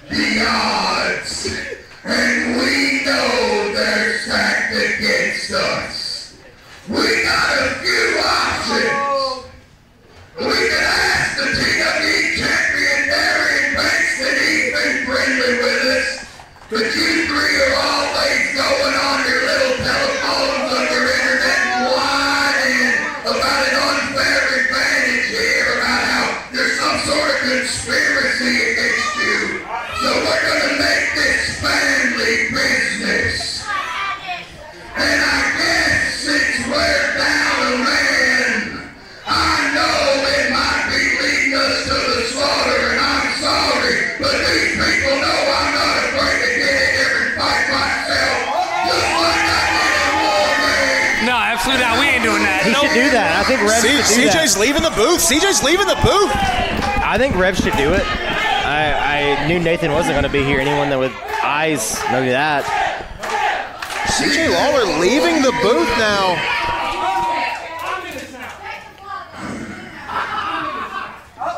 the odds, and we know they're stacked against us. We got a few options. We can ask the TWE champion Darian Banks that he's been friendly with us, but you three are always going on your little telephones on your internet and whining about an unfair advantage here, about how there's some sort of conspiracy against you. So we're gonna make this family business. And I guess since we're down a man, I know it might be leading us to the slaughter, and I'm sorry, but these people know I'm not afraid to get in here and fight myself, just like I did in War Games. No, absolutely not. We ain't doing that. He should do that. I think Rev should do that. CJ's leaving the booth. CJ's leaving the booth. I think Rev should do it. I knew Nathan wasn't going to be here. Anyone that with eyes know that. CJ Lawler leaving the booth now.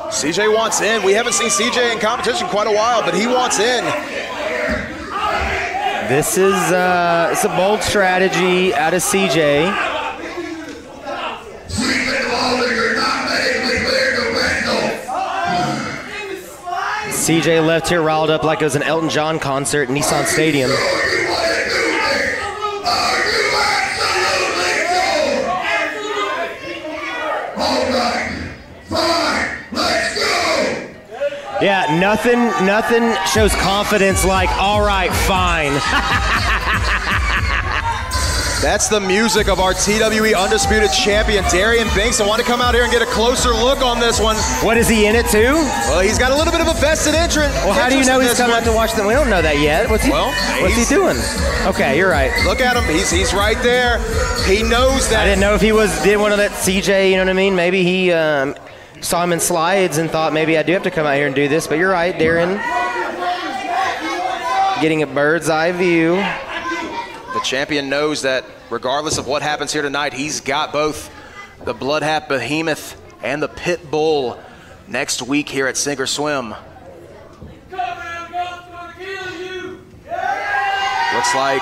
CJ wants in. We haven't seen CJ in competition quite a while, but he wants in. This is it's a bold strategy out of CJ. CJ left here riled up like it was an Elton John concert in Ison Stadium. Yeah, nothing shows confidence like, all right, fine. That's the music of our TWE Undisputed Champion, Darian Banks. I want to come out here and get a closer look on this one. What, is he in it too? Well, he's got a little bit of a vested interest. Well, how do you know he's coming out to watch them? We don't know that yet. What's he doing? Okay, you're right. Look at him. He's right there. He knows that. I didn't know if he did one of that CJ, you know what I mean? Maybe he saw him in slides and thought maybe I do have to come out here and do this. But you're right, Darren. Getting a bird's eye view. The champion knows that regardless of what happens here tonight, he's got both the Blood Hat Behemoth and the Pit Bull next week here at Sink or Swim. Looks like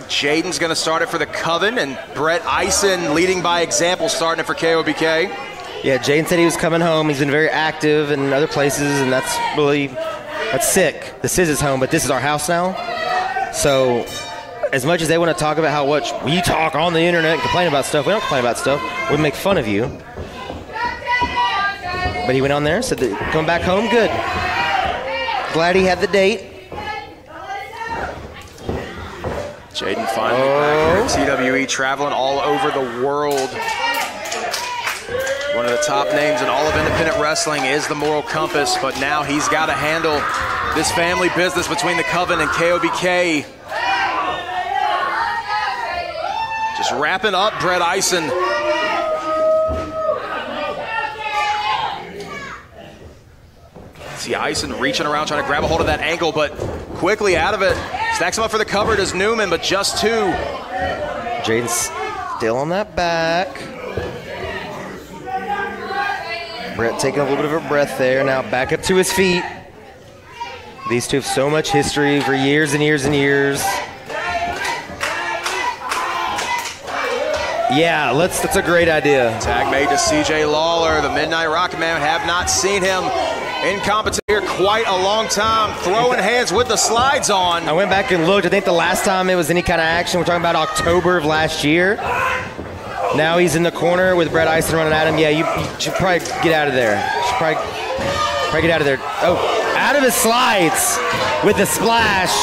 Jaden's going to start it for the Coven, and Brett Ison leading by example, starting it for KOBK. Yeah, Jaden said he was coming home. He's been very active in other places, and that's sick. This is his home, but this is our house now. So as much as they want to talk about how much we talk on the internet and complain about stuff, we don't complain about stuff. We make fun of you. But he went on there, said that coming back home, good. Glad he had the date. Jaden finally back here at TWE, traveling all over the world. One of the top names in all of independent wrestling is the Moral Compass, but now he's got to handle this family business between the Coven and KOBK. Just wrapping up Brett Ison. See Ison reaching around, trying to grab a hold of that ankle, but quickly out of it. Stacks him up for the cover, does Newman, but just two. Jaden's still on that back. Brett taking a little bit of a breath there. Now back up to his feet. These two have so much history for years and years and years. Yeah, that's a great idea. Tag made to CJ Lawler. The Midnight Rocket Man, have not seen him in competition here quite a long time. Throwing hands with the slides on. I went back and looked. I think the last time it was any kind of action, we're talking about October of last year. Now he's in the corner with Brett Ison running at him. Yeah, you should probably get out of there. You should probably get out of there. Oh, out of his slides with the splash.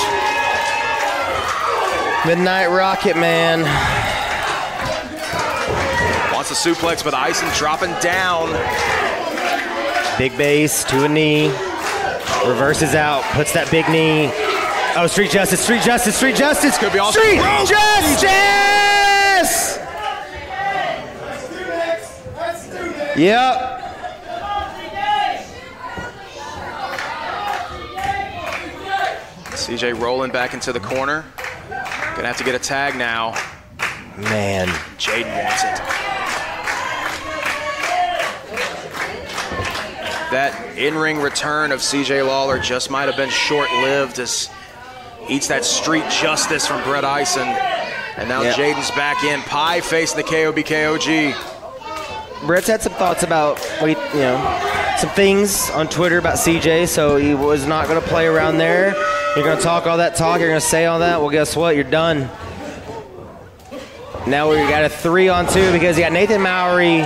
Midnight Rocket Man. Wants a suplex, but Ison dropping down. Big base to a knee. Reverses out, puts that big knee. Oh, Street Justice, Street Justice, Street Justice. Could be also Street Justice! Yep. CJ rolling back into the corner. Gonna have to get a tag now. Man. Jaden wants it. that in-ring return of CJ Lawler just might have been short-lived as eats that street justice from Brett Ison. And now Jaden's back in. Pie facing the KOBK OG. Brett's had some thoughts about, some things on Twitter about CJ, so he was not going to play around there. You're going to talk all that talk, you're going to say all that, well, guess what? You're done. Now we got a 3-on-2 because you got Nathan Mowry,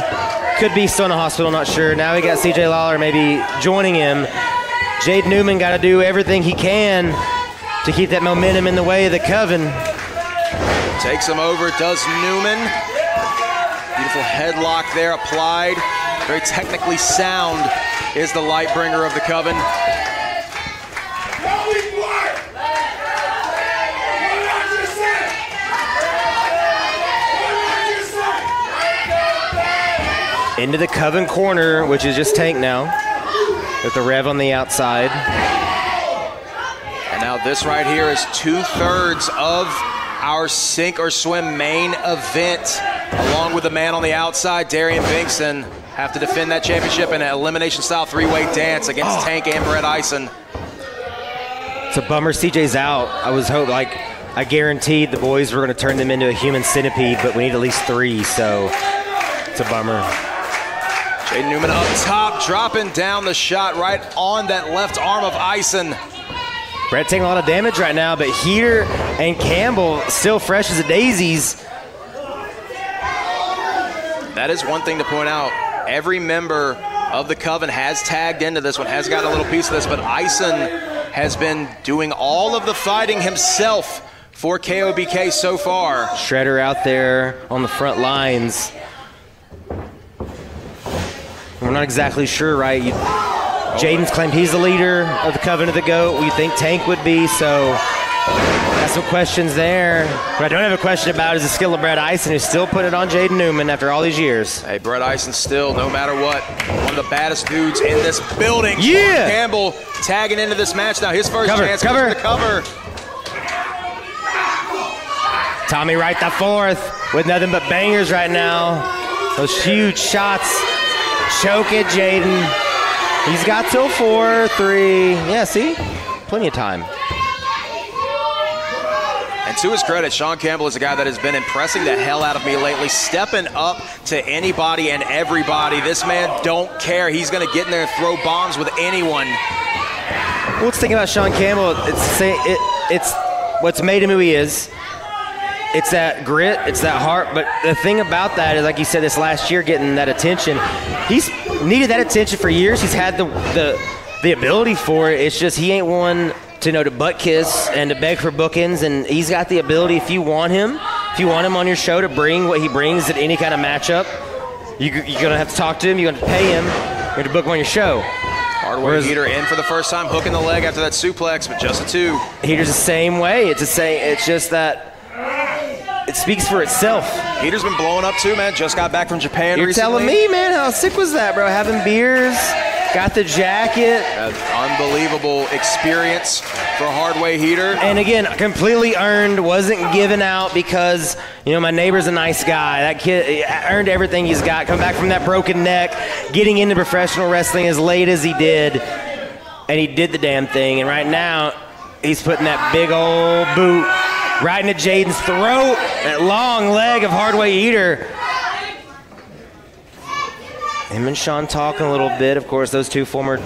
could be still in the hospital, not sure. Now we got CJ Lawler maybe joining him. Jaden Newman got to do everything he can to keep that momentum in the way of the Coven. Takes him over, does Newman. Beautiful headlock there applied. Very technically sound is the light bringer of the Coven. Into the Coven corner, which is just Tank now, with the Rev on the outside. And now this right here is 2/3 of our sink or swim main event. Along with the man on the outside, Darian Binkson, have to defend that championship in an elimination-style 3-way dance against Tank and Brett Ison. It's a bummer CJ's out. I was hoping, I guaranteed the boys were going to turn them into a human centipede, but we need at least 3, so it's a bummer. Jaden Newman up top, dropping down the shot right on that left arm of Ison. Brett taking a lot of damage right now, but Heeter and Campbell still fresh as the daisies. That is one thing to point out. Every member of the Coven has tagged into this one, has gotten a little piece of this, but Ison has been doing all of the fighting himself for KOBK so far. Shredder out there on the front lines. We're not exactly sure, right? Jaden's claimed he's the leader of the Coven of the GOAT. We think Tank would be, so got some questions there. What I don't have a question about is the skill of Brett Ison, who's still putting it on Jaden Newman after all these years. Hey, Brett Ison still, no matter what, one of the baddest dudes in this building. Yeah! Campbell tagging into this match now. His first chance goes for the cover. Tommy Wright the fourth with nothing but bangers right now. Those huge shots. Choke it, Jaden. He's got till 4, 3. Yeah, see? Plenty of time. And to his credit, Sean Campbell is a guy that has been impressing the hell out of me lately, stepping up to anybody and everybody. This man don't care. He's going to get in there and throw bombs with anyone. Well, let's think about Sean Campbell. It's what's made him who he is. It's that grit, it's that heart, but the thing about that is, like you said, this last year getting that attention, he's needed that attention for years. He's had the ability for it. It's just he ain't one to butt kiss and to beg for bookings, and he's got the ability, if you want him on your show to bring what he brings at any kind of matchup, you're going to have to talk to him, you're going to pay him, you're going to book him on your show. Hardware Heeter in for the first time, hooking the leg after that suplex, but just a 2. Heeter's the same way. It's just that it speaks for itself. Heeter's been blowing up too, man. Just got back from Japan recently. You're telling me, man, how sick was that, bro? Having beers, got the jacket. Unbelievable experience for Hardway Heeter. And again, completely earned, wasn't given out because, my neighbor's a nice guy. That kid earned everything he's got. Come back from that broken neck, getting into professional wrestling as late as he did, and he did the damn thing. And right now, he's putting that big old boot right into Jaden's throat, that long leg of Hardway Heeter. Him and Sean talking a little bit. Of course, those two former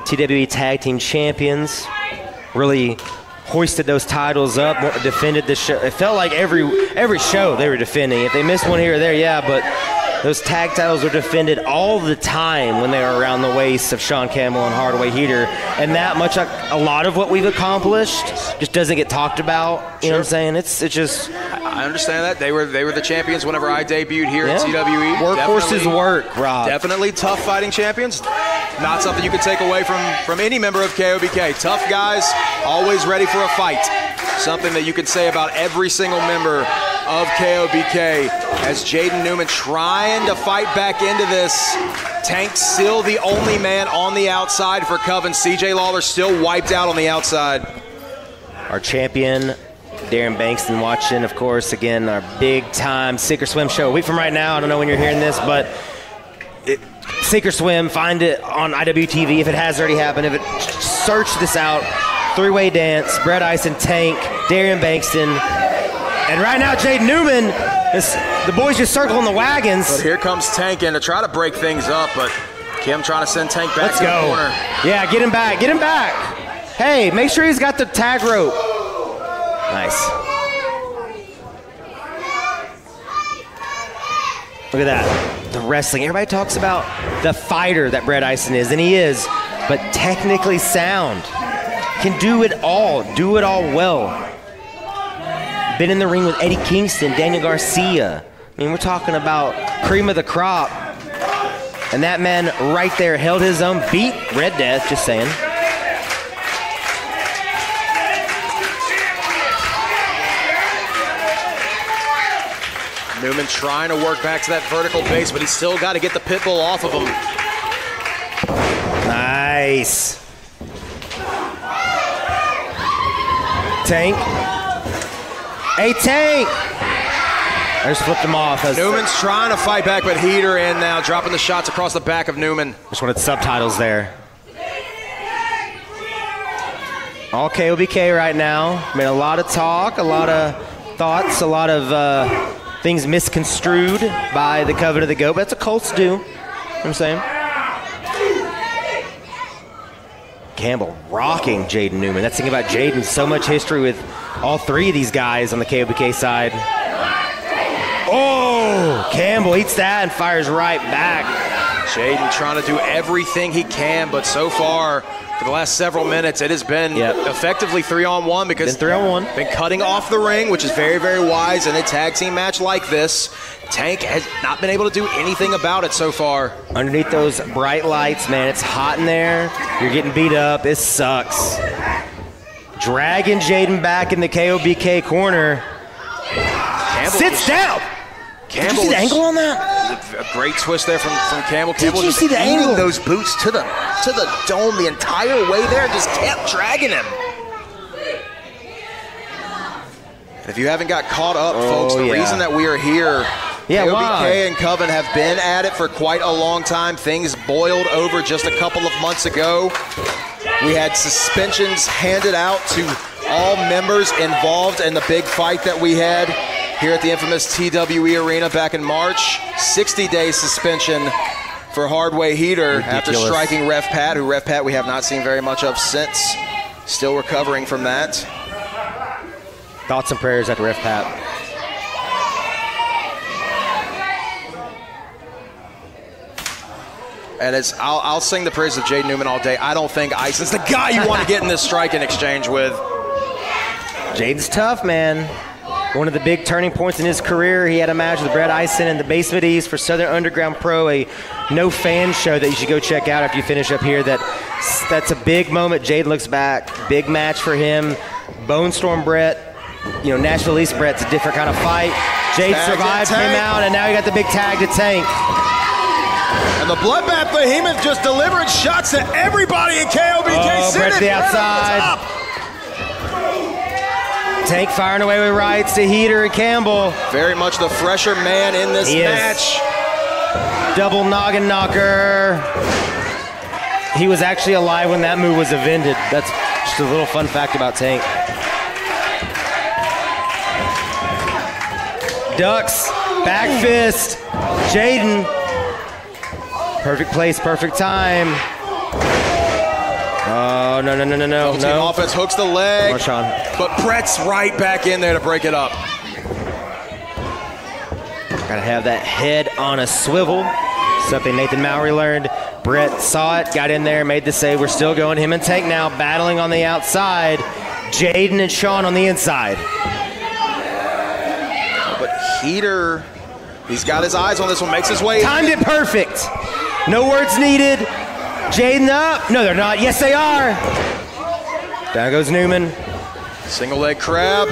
TWE Tag Team Champions really hoisted those titles up, defended the show. It felt like every show they were defending. If they missed one here or there, yeah, but those tag titles were defended all the time when they were around the waist of Sean Campbell and Hardway Heeter. And that much, a lot of what we've accomplished just doesn't get talked about. You know what I'm saying? It's just. I understand that. They were the champions whenever I debuted here at TWE. Workhorses work, Rob. Definitely tough fighting champions. Not something you can take away from any member of KOBK. Tough guys, always ready for a fight. Something that you can say about every single member of KOBK, as Jaden Newman trying to fight back into this. Tank still the only man on the outside for Coven. CJ Lawler still wiped out on the outside. Our champion, Darren Bankston, watching, of course, again, our big-time Sink or Swim show. A week from right now, I don't know when you're hearing this, but sink or swim, find it on IWTV if it has already happened. If it, search this out. 3-way dance, Brett Ison, Tank, Darian Bankston, and right now Jaden Newman. The boys just circling the wagons. But here comes Tank in to try to break things up, but Kim trying to send Tank back Let's to go. the corner. Yeah, get him back, get him back. Hey, make sure he's got the tag rope. Nice. Look at that, the wrestling. Everybody talks about the fighter that Brett Ison is, and he is, but technically sound. Can do it all well. Been in the ring with Eddie Kingston, Daniel Garcia. I mean, we're talking about cream of the crop. And that man right there held his own, beat Red Death, just saying. Newman trying to work back to that vertical base, but he's still got to get the pit bull off of him. Nice. Tank. Hey, Tank. I just flipped him off. Newman's trying to fight back, but Heeter in now, dropping the shots across the back of Newman. Just wanted subtitles there. All KOBK right now. I mean, a lot of talk, a lot of thoughts, a lot of things misconstrued by the Coven of the Goat. But that's what Colts do. You know what I'm saying? Campbell rocking Jaden Newman. That's the thing about Jaden. So much history with all three of these guys on the KOBK side. Oh, Campbell eats that and fires right back. Jaden trying to do everything he can, but so far, for the last several minutes, it has been effectively 3-on-1 because been cutting off the ring, which is very, very wise in a tag team match like this. Tank has not been able to do anything about it so far. Underneath those bright lights, man, it's hot in there. You're getting beat up. It sucks. Dragging Jaden back in the KOBK corner. Campbell sits down. Did you see the angle on that? A great twist there from Campbell. Did you see the angle? Those boots to the dome the entire way there, just kept dragging him. If you haven't got caught up, folks, the reason that we are here, KOBK and Coven have been at it for quite a long time. Things boiled over just a couple of months ago. We had suspensions handed out to all members involved in the big fight that we had here at the infamous TWE Arena back in March. 60-day suspension for Hardway Heeter after striking Ref Pat, who Ref Pat we have not seen very much of since. Still recovering from that. Thoughts and prayers at Ref Pat. And I'll sing the praises of Jaden Newman all day. I don't think Ison's the guy you want to get in this striking exchange with. Jaden's tough, man. One of the big turning points in his career, he had a match with Brett Ison in the Basement East for Southern Underground Pro, a no-fan show that you should go check out after you finish up here. That's a big moment. Jaden looks back. Big match for him. Bone Storm Brett. You know, Nashville East Brett's a different kind of fight. Jaden survived, came out, and now he got the big tag to Tank. And the Bloodbath Behemoth just delivering shots to everybody in KOBK. Oh, Brett to the outside. Tank firing away with rights to Heeter and Campbell. Very much the fresher man in this match. Double noggin knocker. He was actually alive when that move was invented. That's just a little fun fact about Tank. Ducks, back fist, Jaden. Perfect place, perfect time. Oh, no. Team offense hooks the leg, come on, Sean. But Brett's right back in there to break it up. Gotta have that head on a swivel. Something Nathan Mowry learned. Brett saw it, got in there, made the save. We're still going. Him and Tank now battling on the outside. Jaden and Sean on the inside. But Heeter, he's got his eyes on this one, makes his way. Timed it perfect. No words needed. Jaden up. No, they're not. Yes, they are. Down goes Newman. Single leg crab.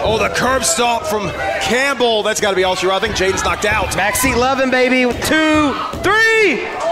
Oh, the curb stomp from Campbell. That's got to be all she wrote. I think Jaden's knocked out. Backseat loving, baby. 2, 3.